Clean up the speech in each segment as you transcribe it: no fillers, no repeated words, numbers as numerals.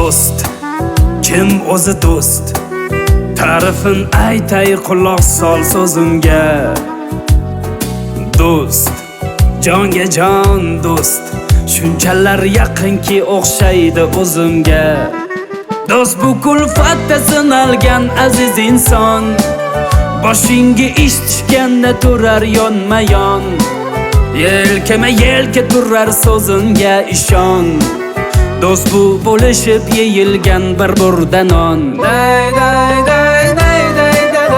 Do'st, kim o'zi do'st? Ta'rifin aytay, quloq sol so'zimga. Do'st, jonga jon do'st, shunchalar yaqinki o'xshaydi o'zimga. Do'st bu kulfatda sinalgan aziz inson, boshingga ish tushganda turar yonma-yon. Yelkama yelka turar so'zimga ishon. Do'st bu bo'lishib yeyilgan bir burda non. Day day day day day day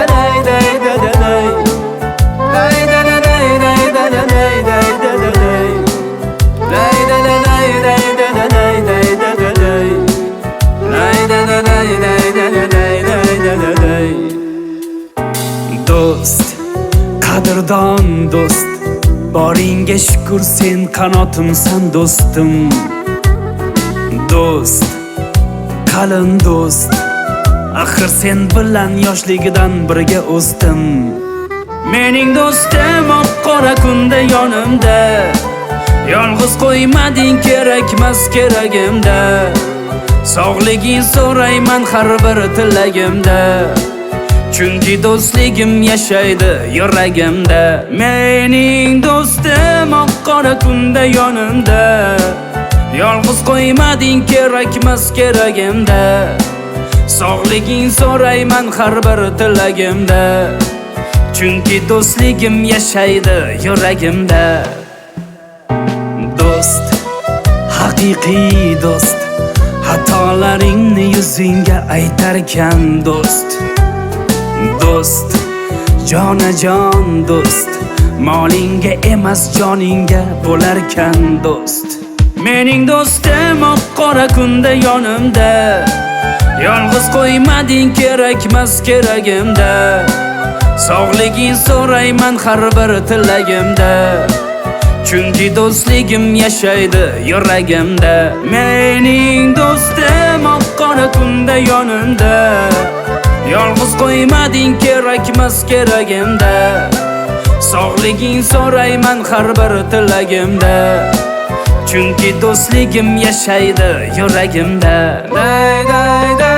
day day day. Day day day day day day day day day. Day day day day day day day day day. Day day day day day day day day. Do'st, qadrdon do'st, boringga shukr, sen qanotimsan do'stim. Do'st, qalin do'st, axir sen bilan yoshligidan birga o'sdim. Mening do'stim oq-qora kunda yonimda, yolg'iz qo'ymading kerakmas keragimda. Sog'liging so'rayman har bir tilagimda, chunki do'stligim yashaydi yuragimda. Mening do'stim oq-qora kunda yonimda, yolg'iz qo'ymading kerakmas keragimda. Sog'liging so'rayman har bir tilagimda, chunki do'stligim yashaydi yuragimda. Do'st, haqiqiy do'st, xatolaringni yuzingga aytarkan do'st. Do'st, jonajon do'st, molingga emas joningga bo'larkan do'st. Mening do'stim oq-qora kunda yonimda, yolg'iz qo'ymading kerakmas keragimda. Sog'liging so'rayman har bir tilagimda, chunki do'stligim yashaydi yuragimda. Mening do'stim oq-qora kunda yonimda, yolg'iz qo'ymading kerakmas keragimda. Sog'liging so'rayman har bir tilagimda, chunki do'stligim yashaydi yuragimda. Day day day